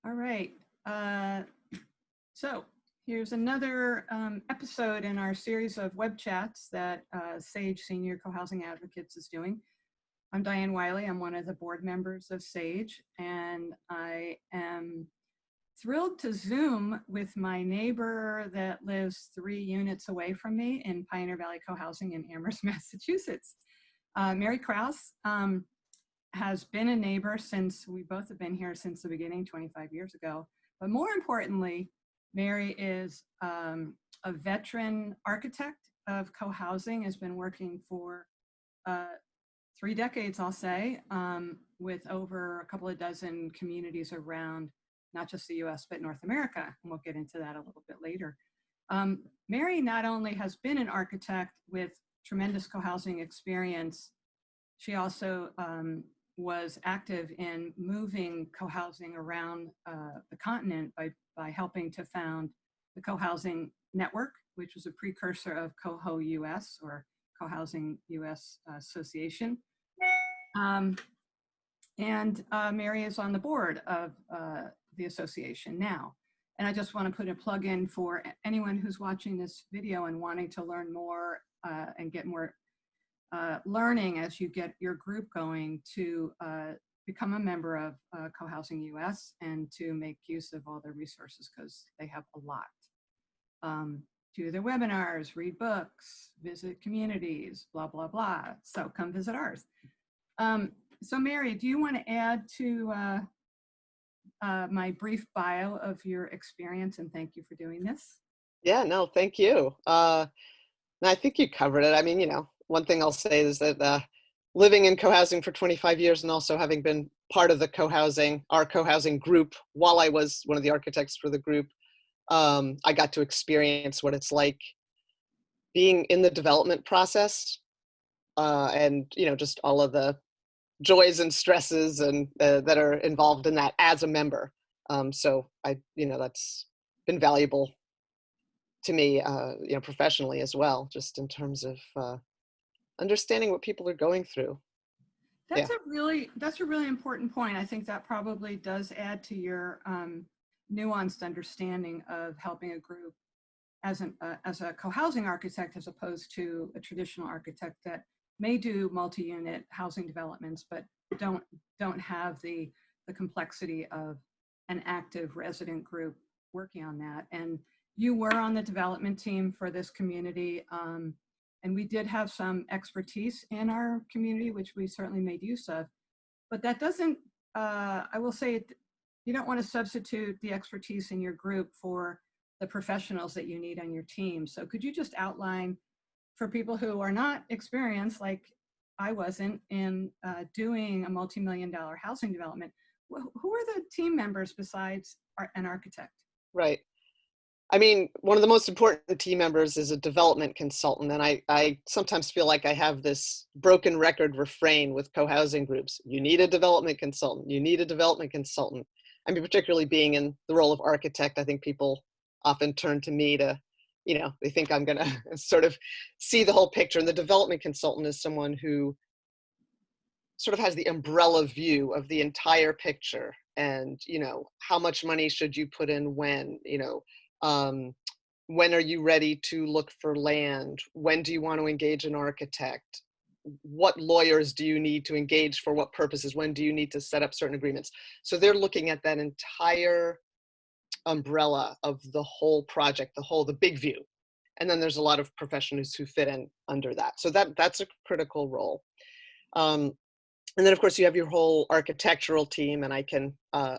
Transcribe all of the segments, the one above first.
All right. Uh, so here's another episode in our series of web chats that SAGE Senior Co-Housing Advocates is doing. I'm Dyan Wiley. I'm one of the board members of SAGE, and I am thrilled to Zoom with my neighbor that lives 3 units away from me in Pioneer Valley Co-Housing in Amherst, Massachusetts. Mary Kraus has been a neighbor since we both have been here since the beginning 25 years ago. But more importantly, Mary is a veteran architect of co-housing, has been working for 3 decades, I'll say, with over a couple of dozen communities around not just the US, but North America. And we'll get into that a little bit later. Mary not only has been an architect with tremendous co-housing experience, she also was active in moving co-housing around the continent by helping to found the Co-Housing Network, which was a precursor of Coho US, or Co-Housing US Association. Mary is on the board of the association now. And I just want to put a plug in for anyone who's watching this video and wanting to learn more and get more learning as you get your group going, to become a member of Co-Housing US and to make use of all their resources, because they have a lot. Do their webinars, read books, visit communities, blah, blah, blah. So come visit ours. So Mary, do you want to add to my brief bio of your experience? And thank you for doing this. Yeah, no, thank you. I think you covered it. I mean, one thing I'll say is that living in co-housing for 25 years and also having been part of our co-housing group while I was one of the architects for the group, I got to experience what it's like being in the development process, and just all of the joys and stresses and that are involved in that as a member. So that's been valuable to me, professionally as well, just in terms of understanding what people are going through. That's a really important point. I think that probably does add to your nuanced understanding of helping a group as a co-housing architect, as opposed to a traditional architect that may do multi-unit housing developments, but don't have the complexity of an active resident group working on that. And you were on the development team for this community, and we did have some expertise in our community, which we certainly made use of. But that doesn't, I will say, you don't want to substitute the expertise in your group for the professionals that you need on your team. So could you just outline, for people who are not experienced, like I wasn't, in doing a multi-million-dollar housing development, who are the team members besides an architect? Right. I mean, one of the most important team members is a development consultant. And I sometimes feel like I have this broken record refrain with co-housing groups. You need a development consultant. You need a development consultant. I mean, particularly being in the role of architect, I think people often turn to me to, they think I'm going to sort of see the whole picture. And the development consultant is someone who sort of has the umbrella view of the entire picture. And, how much money should you put in when, when are you ready to look for land? When do you want to engage an architect? What lawyers do you need to engage for what purposes? When do you need to set up certain agreements? So they're looking at that entire umbrella of the whole project, the big view. And then there's a lot of professionals who fit in under that. So that's a critical role. And then, of course, you have your whole architectural team, and I can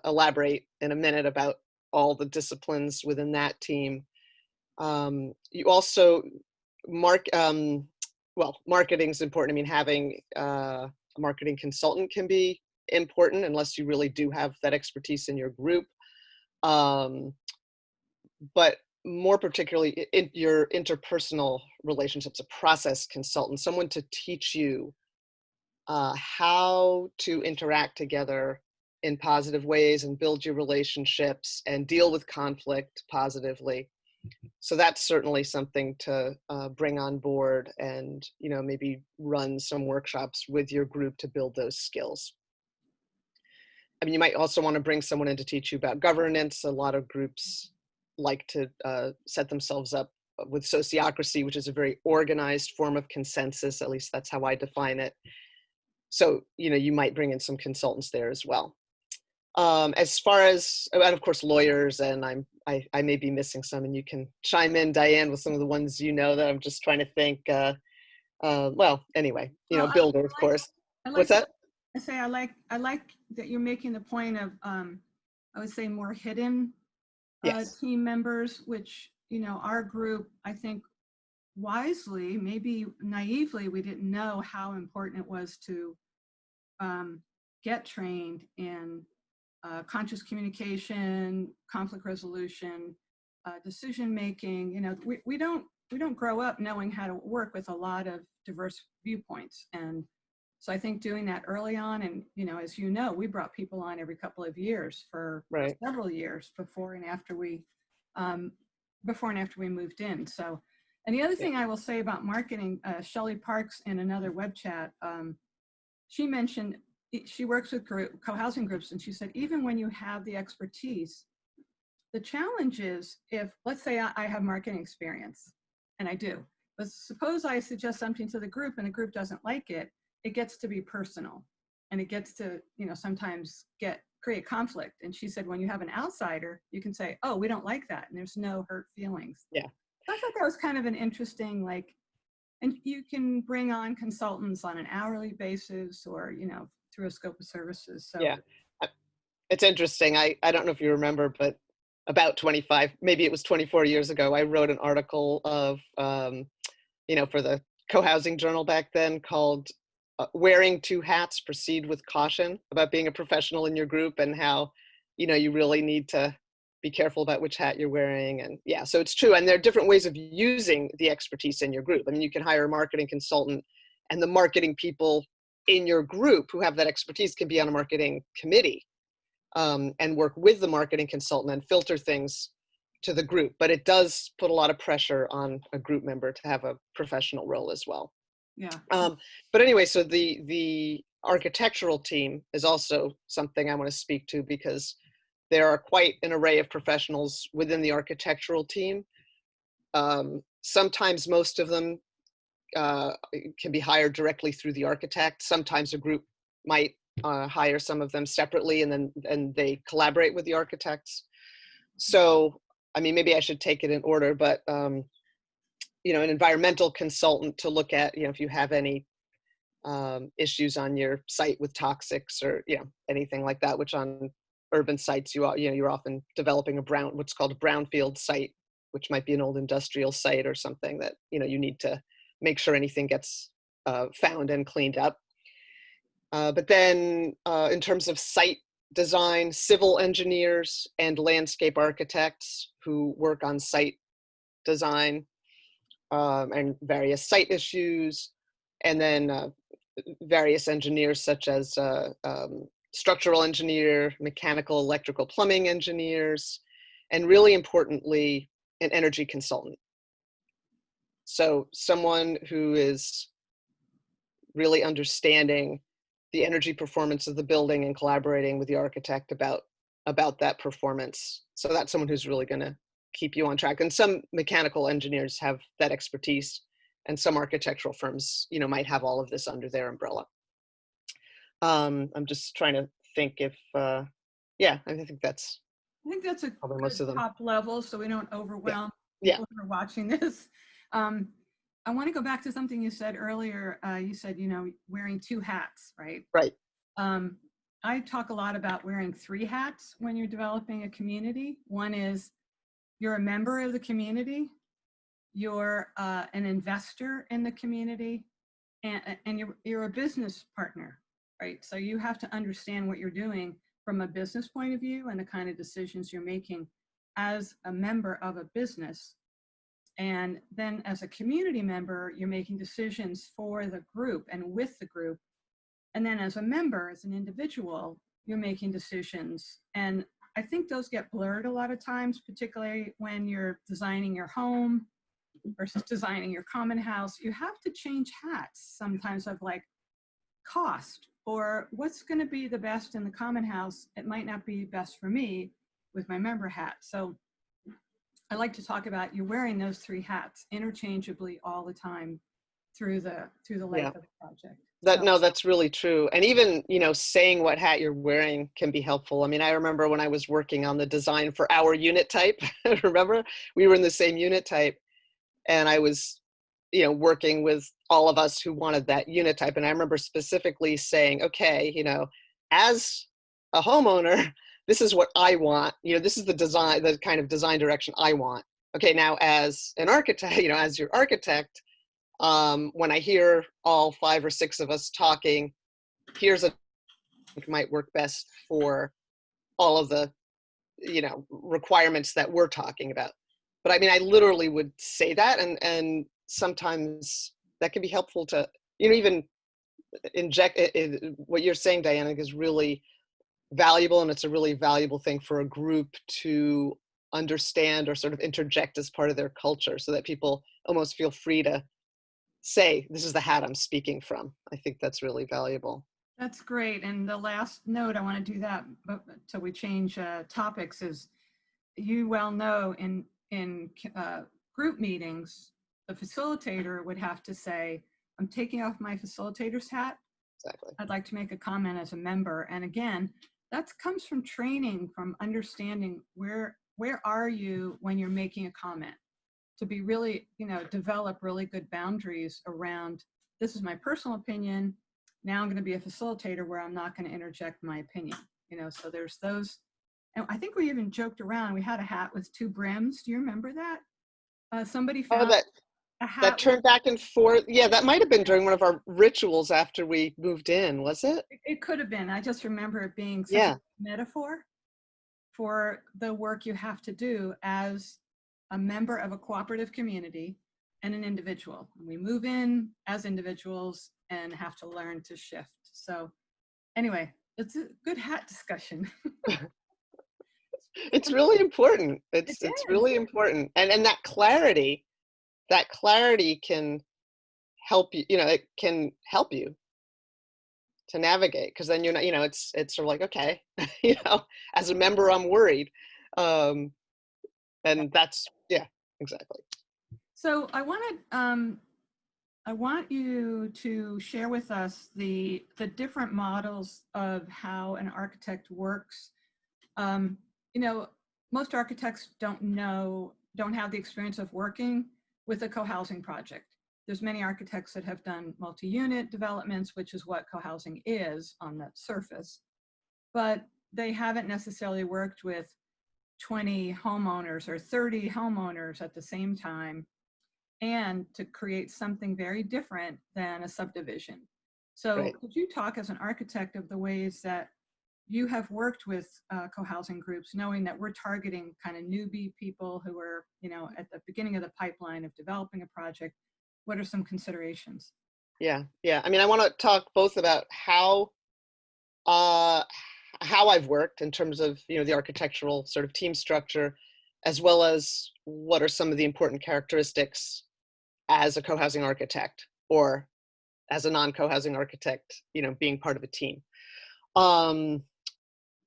elaborate in a minute about all the disciplines within that team. You also marketing is important. I mean, having a marketing consultant can be important unless you really do have that expertise in your group. But more particularly in your interpersonal relationships, a process consultant, someone to teach you how to interact together in positive ways and build your relationships and deal with conflict positively. So that's certainly something to bring on board, and maybe run some workshops with your group to build those skills. I mean, you might also want to bring someone in to teach you about governance. A lot of groups like to set themselves up with sociocracy, which is a very organized form of consensus. At least that's how I define it. So, you might bring in some consultants there as well. As far as, and of course, lawyers, and I may be missing some, and you can chime in, Dyan, with some of the ones that I'm just trying to think. Well, anyway, Well, builder, of course. I like What's that? I like that you're making the point of I would say more hidden Yes. team members, which our group, I think wisely, maybe naively, we didn't know how important it was to get trained in conscious communication, conflict resolution, decision making. We don't grow up knowing how to work with a lot of diverse viewpoints, and so I think doing that early on, and as we brought people on every couple of years for Right. several years before and after we moved in. So, and the other thing I will say about marketing, Shelley Parks in another web chat, she mentioned she works with co-housing groups, and she said even when you have the expertise, the challenge is if, let's say I have marketing experience, and I do, but suppose I suggest something to the group and the group doesn't like it, it gets to be personal, and it gets to sometimes create conflict. And she said when you have an outsider, you can say, oh, we don't like that, and there's no hurt feelings. Yeah. So I thought that was kind of an interesting, and you can bring on consultants on an hourly basis or through a scope of services. So Yeah. It's interesting. I don't know if you remember, but about 25, maybe it was 24 years ago, I wrote an article of, for the co-housing journal back then called Wearing Two Hats, Proceed with Caution, about being a professional in your group and how, you really need to be careful about which hat you're wearing. And yeah, so it's true. And there are different ways of using the expertise in your group. I mean, you can hire a marketing consultant, and the marketing people in your group who have that expertise can be on a marketing committee and work with the marketing consultant and filter things to the group. But it does put a lot of pressure on a group member to have a professional role as well. yeah. But anyway, so the architectural team is also something I want to speak to, because there are quite an array of professionals within the architectural team. Sometimes most of them can be hired directly through the architect. Sometimes a group might hire some of them separately, and they collaborate with the architects. So, I mean, maybe I should take it in order, but an environmental consultant to look at, if you have any issues on your site with toxics or anything like that, which on urban sites you're often developing what's called a brownfield site, which might be an old industrial site or something that you need to make sure anything gets found and cleaned up. But then in terms of site design, civil engineers and landscape architects who work on site design and various site issues, and then various engineers such as structural engineer, mechanical, electrical, plumbing engineers, and really importantly, an energy consultant. So someone who is really understanding the energy performance of the building and collaborating with the architect about that performance. So that's someone who's really going to keep you on track. And some mechanical engineers have that expertise, and some architectural firms, might have all of this under their umbrella. I'm just trying to think if, I think that's a probably good most of them. top level, so we don't overwhelm Yeah. people who are watching this. I want to go back to something you said earlier. You said, wearing two hats, right? Right. I talk a lot about wearing three hats when you're developing a community. One is you're a member of the community, you're an investor in the community, and you're a business partner, right? So you have to understand what you're doing from a business point of view and the kind of decisions you're making as a member of a business. And then as a community member, you're making decisions for the group and with the group. And then as a member, as an individual, you're making decisions. And I think those get blurred a lot of times, particularly when you're designing your home versus designing your common house. You have to change hats sometimes of cost, or what's going to be the best in the common house, it might not be best for me with my member hat. So I like to talk about you're wearing those 3 hats interchangeably all the time through the life Yeah. of the project. No, that's really true. And even, saying what hat you're wearing can be helpful. I mean, I remember when I was working on the design for our unit type, remember, we were in the same unit type, and I was, working with all of us who wanted that unit type. And I remember specifically saying, okay, as a homeowner, this is what I want. This is the kind of design direction I want. Okay, now as an architect, as your architect, when I hear all 5 or 6 of us talking, here's a might work best for all of the, requirements that we're talking about. But I mean, I literally would say that, and sometimes that can be helpful to, even inject what you're saying, Diana, is really valuable, and it's a really valuable thing for a group to understand or sort of interject as part of their culture, so that people almost feel free to say, this is the hat I'm speaking from. I think that's really valuable. That's great. And the last note, I want to do that till we change topics, is you well know in group meetings, the facilitator would have to say, I'm taking off my facilitator's hat. Exactly. I'd like to make a comment as a member. And again, that comes from training, from understanding where are you when you're making a comment, to be really, develop really good boundaries around, this is my personal opinion. Now I'm going to be a facilitator where I'm not going to interject my opinion, so there's those. And I think we even joked around. We had a hat with 2 brims. Do you remember that? Somebody found a hat that turned back and forth. Yeah, that might have been during one of our rituals after we moved in, was it? It could have been. I just remember it being such a metaphor for the work you have to do as a member of a cooperative community and an individual. And we move in as individuals and have to learn to shift. So anyway, it's a good hat discussion. It's really important. It's really important. And that clarity can help you, it can help you to navigate, because then you're not, it's sort of like, okay, as a member, I'm worried. And that's, yeah, exactly. So I want you to share with us the different models of how an architect works. Most architects don't have the experience of working with a co-housing project. There's many architects that have done multi-unit developments, which is what co-housing is on the surface, but they haven't necessarily worked with 20 homeowners or 30 homeowners at the same time, and to create something very different than a subdivision. So Right. Could you talk as an architect of the ways that you have worked with co-housing groups, knowing that we're targeting kind of newbie people who are, at the beginning of the pipeline of developing a project? What are some considerations? Yeah. I mean, I want to talk both about how I've worked in terms of, the architectural sort of team structure, as well as what are some of the important characteristics as a co-housing architect, or as a non-co-housing architect, being part of a team.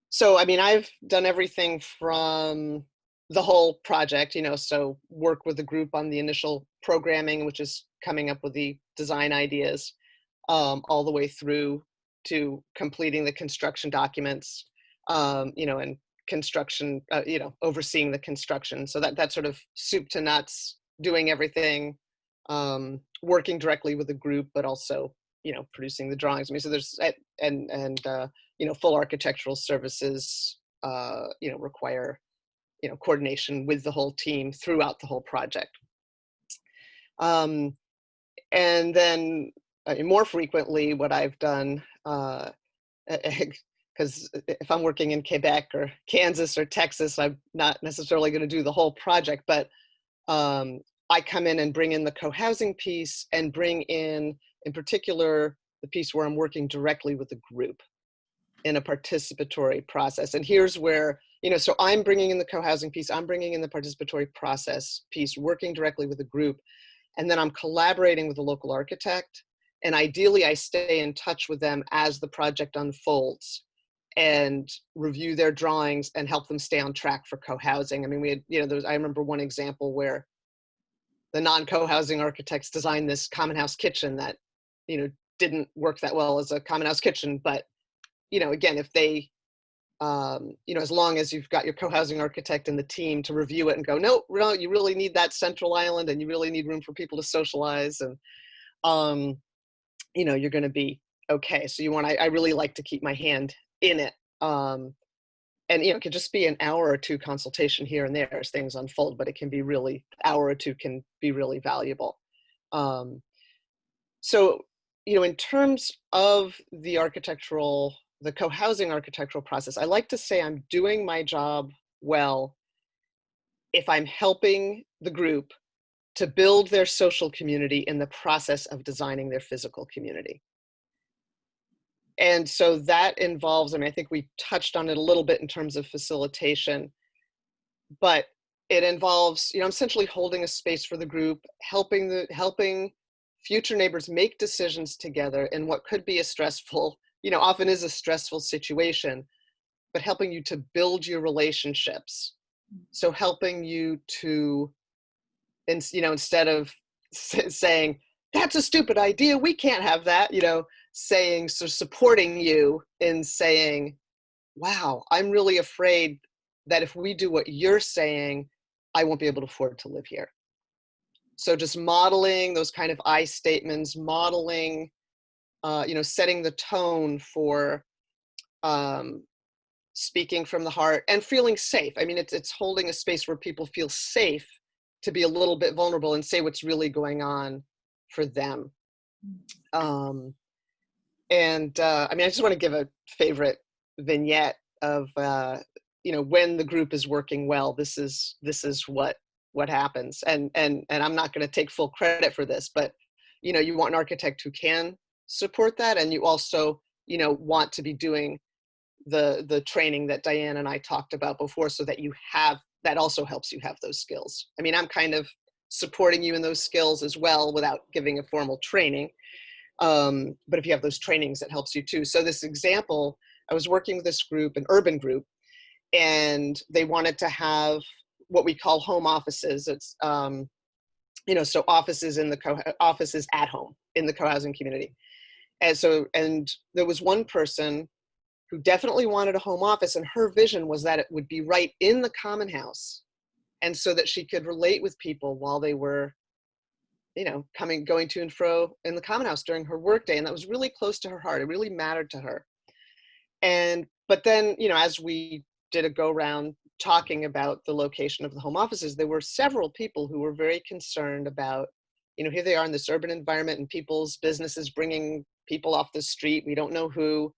So, I mean, I've done everything from the whole project, so work with the group on the initial programming, which is coming up with the design ideas, all the way through to completing the construction documents, and construction, overseeing the construction. So that's sort of soup to nuts, doing everything, working directly with the group, but also, producing the drawings. I mean, so there's, full architectural services, require, coordination with the whole team throughout the whole project. And then more frequently, what I've done, because if I'm working in Quebec or Kansas or Texas, I'm not necessarily going to do the whole project, but I come in and bring in the co-housing piece, and bring in particular, the piece where I'm working directly with the group in a participatory process. And here's where, so I'm bringing in the co-housing piece, I'm bringing in the participatory process piece, working directly with the group. And then I'm collaborating with the local architect And ideally, I stay in touch with them as the project unfolds and review their drawings and help them stay on track for co-housing. I mean, we had, I remember one example where the non-co-housing architects designed this common house kitchen that, didn't work that well as a common house kitchen. But, again, if they, as long as you've got your co-housing architect and the team to review it and go, no, you really need that central island and you really need room for people to socialize. And, you're going to be okay. So I really like to keep my hand in it. And, it could just be an hour or two consultation here and there as things unfold, but it can be really, hour or two can be really valuable. So, in terms of the co-housing architectural process, I like to say I'm doing my job well if I'm helping the group to build their social community in the process of designing their physical community. And so that involves, I think we touched on it a little bit in terms of facilitation, but it involves, I'm essentially holding a space for the group, helping future neighbors make decisions together in what could be a stressful, often is a stressful situation, but helping you to build your relationships. So helping you to, instead of saying, that's a stupid idea, we can't have that, supporting you in saying, wow, I'm really afraid that if we do what you're saying, I won't be able to afford to live here. So just modeling those kind of I statements, modeling, setting the tone for speaking from the heart and feeling safe. I mean, it's holding a space where people feel safe to be a little bit vulnerable and say what's really going on for them. I just want to give a favorite vignette of, when the group is working well, this is what happens. And I'm not going to take full credit for this, but, you want an architect who can support that. And you also, want to be doing the training that Dyan and I talked about before, so that that also helps you have those skills. I mean, I'm kind of supporting you in those skills as well without giving a formal training. But if you have those trainings, it helps you too. So this example, I was working with this group, an urban group, and they wanted to have what we call home offices. It's, so offices offices at home in the co-housing community. And there was one person who definitely wanted a home office, and her vision was that it would be right in the common house. And so that she could relate with people while they were, going to and fro in the common house during her workday. And that was really close to her heart. It really mattered to her. But then, as we did a go round talking about the location of the home offices, there were several people who were very concerned about, here they are in this urban environment and people's businesses bringing people off the street. We don't know who.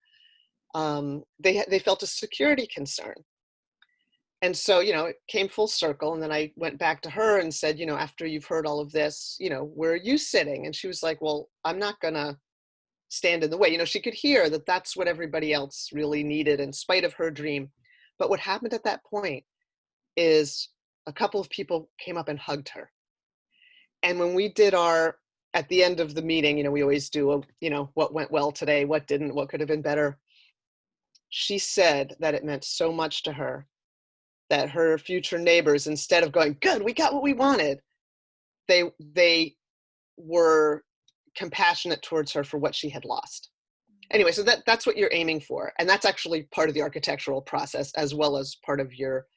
They felt a security concern. And so, it came full circle. And then I went back to her and said, after you've heard all of this, where are you sitting? And she was like, well, I'm not going to stand in the way. She could hear that that's what everybody else really needed in spite of her dream. But what happened at that point is a couple of people came up and hugged her. And when we did at the end of the meeting, we always do what went well today, what didn't, what could have been better. She said that it meant so much to her that her future neighbors, instead of going, good, we got what we wanted, they were compassionate towards her for what she had lost. Anyway, so that's what you're aiming for. And that's actually part of the architectural process as well as part of your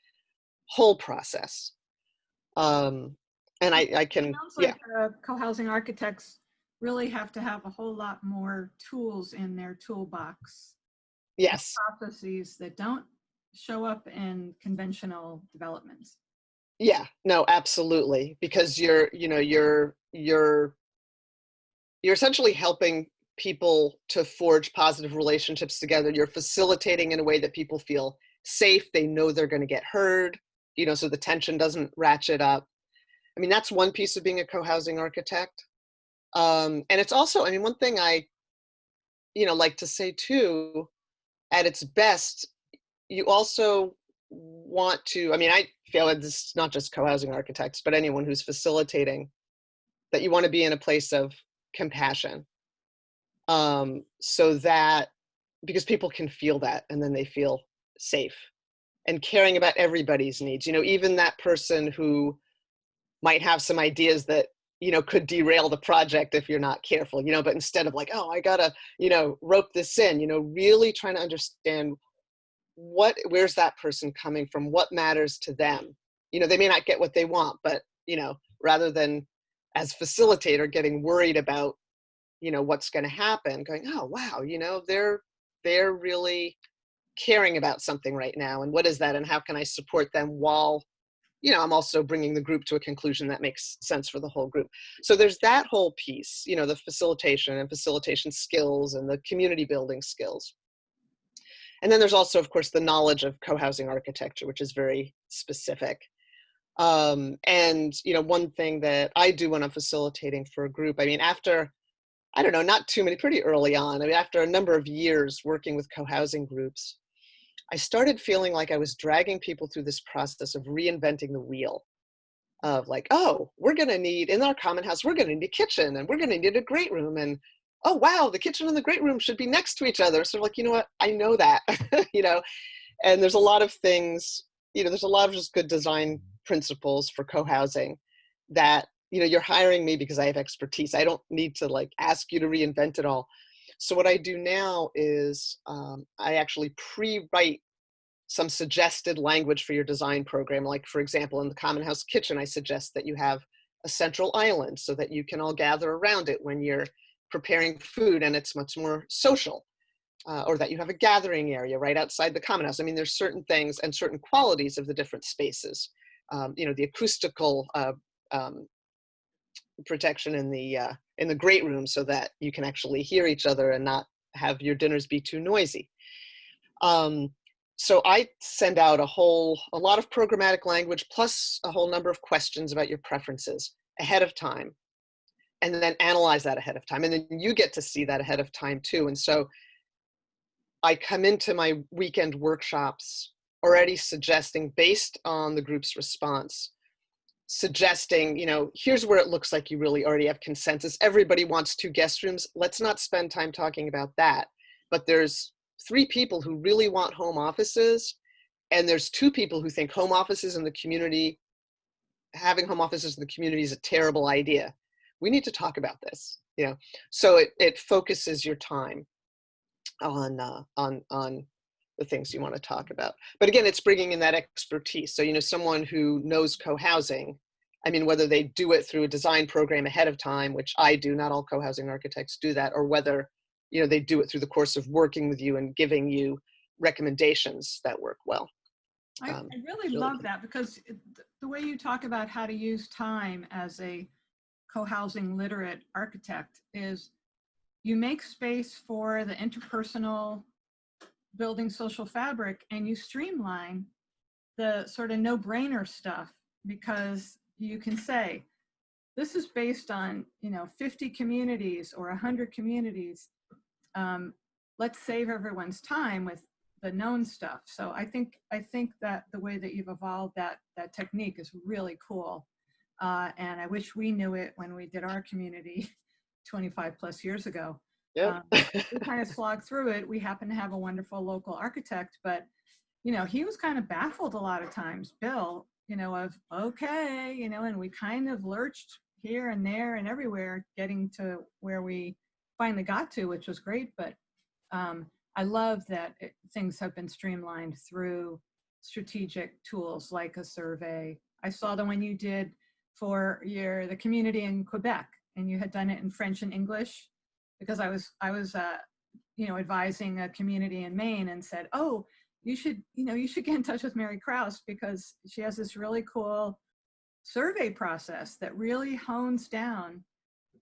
whole process. And I can, it sounds like co-housing architects really have to have a whole lot more tools in their toolbox. Yes. Processes that don't show up in conventional developments. Yeah, no, absolutely. Because you're essentially helping people to forge positive relationships together. You're facilitating in a way that people feel safe. They know they're going to get heard, so the tension doesn't ratchet up. I mean, that's one piece of being a co-housing architect. And it's also, one thing I, like to say too, at its best, you also want to, I feel like this is not just co-housing architects, but anyone who's facilitating, that you want to be in a place of compassion. So that, because people can feel that and then they feel safe, and caring about everybody's needs, even that person who might have some ideas that, could derail the project if you're not careful, but instead of like, oh, I gotta, rope this in, really trying to understand where's that person coming from, what matters to them. They may not get what they want, but, rather than as facilitator getting worried about, what's going to happen, going, oh, wow, they're really caring about something right now. And what is that? And how can I support them while, I'm also bringing the group to a conclusion that makes sense for the whole group. So there's that whole piece, the facilitation and facilitation skills and the community building skills. And then there's also, of course, the knowledge of co-housing architecture, which is very specific. And, one thing that I do when I'm facilitating for a group, after, I don't know, not too many, pretty early on, after a number of years working with co-housing groups, I started feeling like I was dragging people through this process of reinventing the wheel of like, oh, we're going to need, in our common house, we're going to need a kitchen and we're going to need a great room. And, oh, wow, the kitchen and the great room should be next to each other. So like, you know what, I know that, and there's a lot of things, there's a lot of just good design principles for co-housing that, you're hiring me because I have expertise. I don't need to like ask you to reinvent it all. So what I do now is I actually pre-write some suggested language for your design program. Like, for example, in the common house kitchen, I suggest that you have a central island so that you can all gather around it when you're preparing food and it's much more social. Or that you have a gathering area right outside the common house. There's certain things and certain qualities of the different spaces. The acoustical protection in the great room so that you can actually hear each other and not have your dinners be too noisy. So I send out a lot of programmatic language plus a whole number of questions about your preferences ahead of time, and then analyze that ahead of time. And then you get to see that ahead of time too. And so I come into my weekend workshops already suggesting, based on the group's response, suggesting, here's where it looks like you really already have consensus. Everybody wants 2 guest rooms. Let's not spend time talking about that. But there's 3 people who really want home offices. And there's 2 people who think home offices in the community, having home offices in the community is a terrible idea. We need to talk about this, So it focuses your time on the things you want to talk about. But again, it's bringing in that expertise. So, someone who knows co-housing, whether they do it through a design program ahead of time, which I do, not all co-housing architects do that, or whether, they do it through the course of working with you and giving you recommendations that work well. I really love that, because the way you talk about how to use time as a co-housing literate architect is you make space for the interpersonal building social fabric, and you streamline the sort of no-brainer stuff, because you can say, this is based on 50 communities or 100 communities. Let's save everyone's time with the known stuff. So I think that the way that you've evolved that technique is really cool, and I wish we knew it when we did our community 25 plus years ago. Yeah. We kind of slogged through it. We happen to have a wonderful local architect, but he was kind of baffled a lot of times, Bill, of okay, and we kind of lurched here and there and everywhere, getting to where we finally got to, which was great. But I love that things have been streamlined through strategic tools like a survey. I saw the one you did for the community in Quebec, and you had done it in French and English, because I was advising a community in Maine, and said, oh, you should get in touch with Mary Kraus, because she has this really cool survey process that really hones down,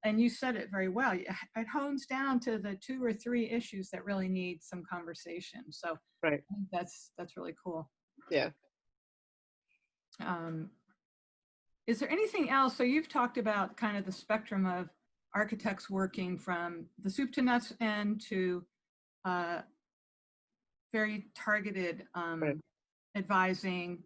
and you said it very well, it hones down to the 2 or 3 issues that really need some conversation. So right. I think that's really cool. Yeah. Is there anything else? So you've talked about kind of the spectrum of architects working from the soup to nuts end to very targeted Right. advising,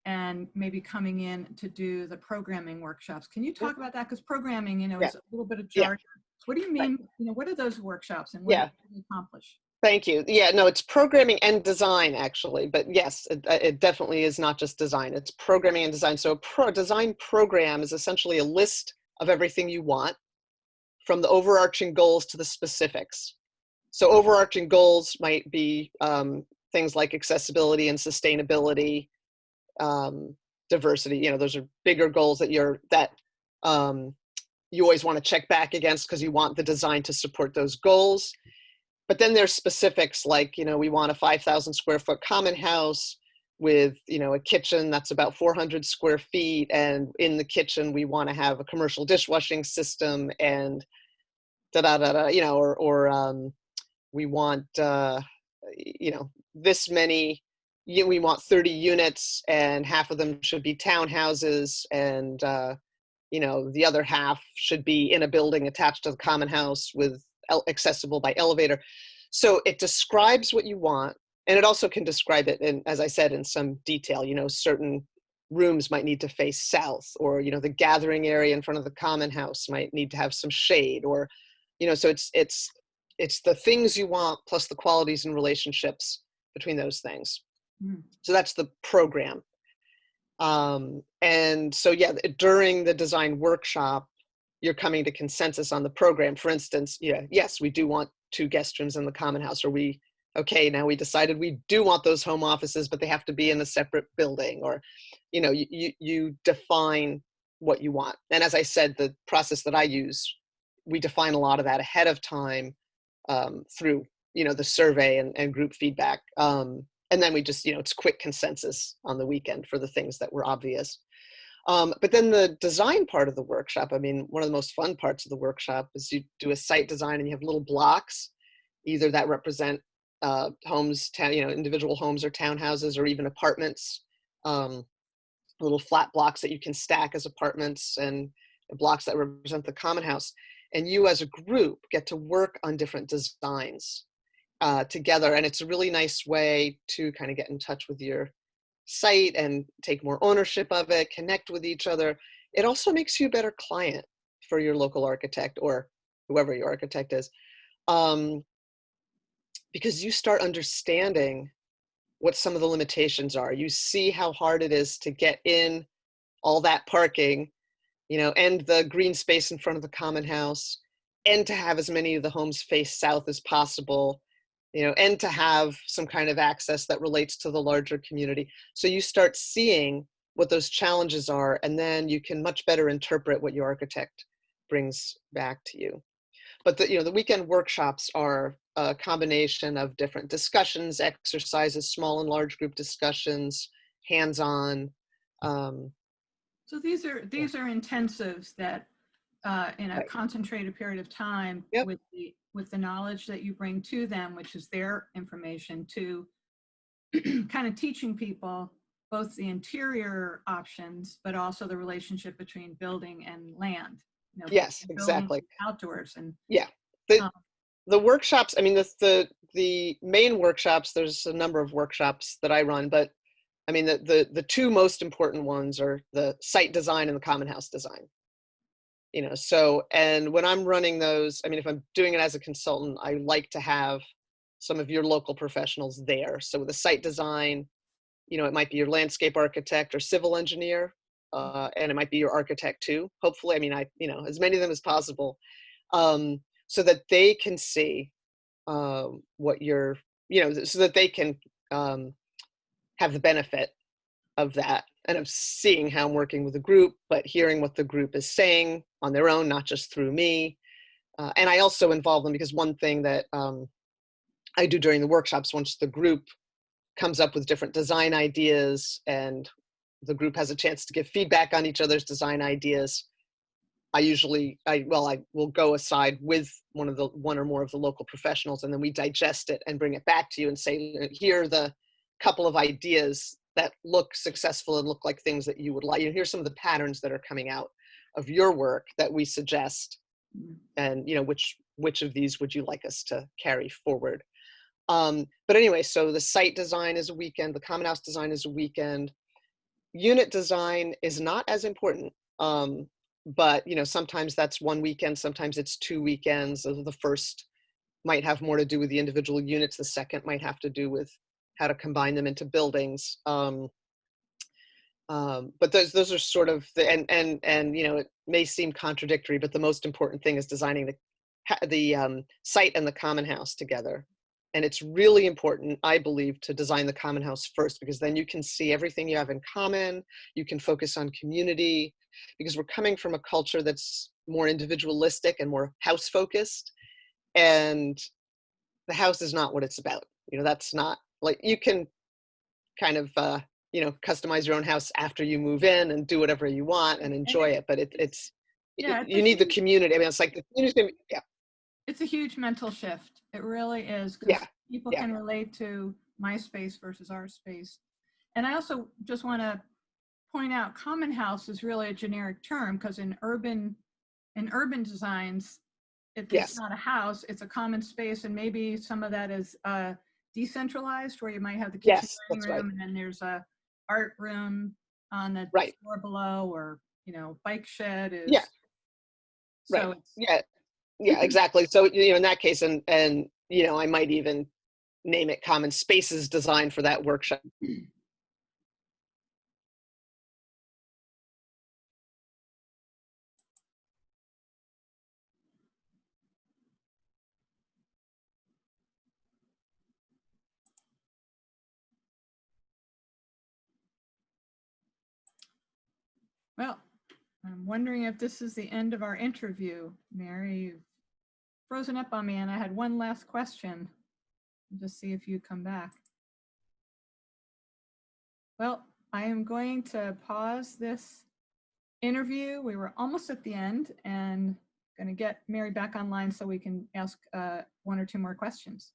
and maybe coming in to do the programming workshops. Can you talk about that? Because programming, is a little bit of jargon. What do you Right. mean? What are those workshops and what do Yeah. they accomplish? Thank you. Yeah, no, it's programming and design actually, but yes, it definitely is not just design. It's programming and design. So a design program is essentially a list of everything you want, from the overarching goals to the specifics. So overarching goals might be things like accessibility and sustainability, diversity. Those are bigger goals that you always want to check back against because you want the design to support those goals. But then there's specifics like, we want a 5,000 square foot common house with, a kitchen that's about 400 square feet. And in the kitchen, we want to have a commercial dishwashing system and da da da da, or we want, this many, we want 30 units and half of them should be townhouses and, the other half should be in a building attached to the common house with accessible by elevator. So it describes what you want, and it also can describe it in, as I said, in some detail. Certain rooms might need to face south, or the gathering area in front of the common house might need to have some shade, or so it's the things you want plus the qualities and relationships between those things. Mm. So that's the program. And so, yeah, during the design workshop, you're coming to consensus on the program. For instance, yes, we do want 2 guest rooms in the common house, or okay, now we decided we do want those home offices, but they have to be in a separate building, or, you define what you want. And as I said, the process that I use, we define a lot of that ahead of time through, the survey and group feedback. And then we just, it's quick consensus on the weekend for the things that were obvious. But then the design part of the workshop, one of the most fun parts of the workshop is you do a site design and you have little blocks, either that represent homes, individual homes or townhouses or even apartments, little flat blocks that you can stack as apartments, and blocks that represent the common house. And you as a group get to work on different designs together. And it's a really nice way to kind of get in touch with your site and take more ownership of it, connect with each other. It also makes you a better client for your local architect or whoever your architect is, because you start understanding what some of the limitations are. You see how hard it is to get in all that parking, and the green space in front of the common house, and to have as many of the homes face south as possible, and to have some kind of access that relates to the larger community. So you start seeing what those challenges are, and then you can much better interpret what your architect brings back to you. But the weekend workshops are a combination of different discussions, exercises, small and large group discussions, hands-on. So these are intensives that in a Right. concentrated period of time, Yep. with the knowledge that you bring to them, which is their information, to kind of teaching people both the interior options, but also the relationship between building and land. Yes, Building exactly. outdoors and Yeah. The um, the workshops, the main workshops, there's a number of workshops that I run, but the 2 most important ones are the site design and the common house design. So, and when I'm running those, if I'm doing it as a consultant, I like to have some of your local professionals there. So with the site design, it might be your landscape architect or civil engineer, and it might be your architect too. Hopefully, as many of them as possible, so that they can see what you're, so that they can have the benefit of that and of seeing how I'm working with the group, but hearing what the group is saying on their own, not just through me. And I also involve them because one thing that I do during the workshops, once the group comes up with different design ideas and the group has a chance to give feedback on each other's design ideas, I will go aside with one or more of the local professionals, and then we digest it and bring it back to you and say, here are the couple of ideas that look successful and look like things that you would like. Here's some of the patterns that are coming out of your work that we suggest, and which of these would you like us to carry forward? But anyway, so the site design is a weekend, the common house design is a weekend. Unit design is not as important. but sometimes that's one weekend, sometimes it's 2 weekends. The first might have more to do with the individual units. The second might have to do with how to combine them into buildings. But those are sort of and it may seem contradictory, but the most important thing is designing the site and the common house together. And it's really important, I believe, to design the common house first, because then you can see everything you have in common. You can focus on community, because we're coming from a culture that's more individualistic and more house focused. And the house is not what it's about. That's not like, you can kind of, customize your own house after you move in and do whatever you want and And enjoy it. But yeah, you need the community. I mean, it's like the community's gonna be, yeah, it's a huge mental shift. It really is, because yeah, people yeah, can relate to my space versus our space. And I also just want to point out, common house is really a generic term, because in urban designs, it's yes, not a house, it's a common space, and maybe some of that is decentralized, where you might have the kitchen yes, dining that's right, room, and then there's a art room on the right, floor below, or bike shed yeah, is, right, so it's yeah, yeah, exactly. So in that case, and I might even name it common spaces designed for that workshop. well, I'm wondering if this is the end of our interview. Mary, you've frozen up on me, and I had one last question. Just see if you come back. Well, I am going to pause this interview. We were almost at the end, and going to get Mary back online so we can ask one or two more questions.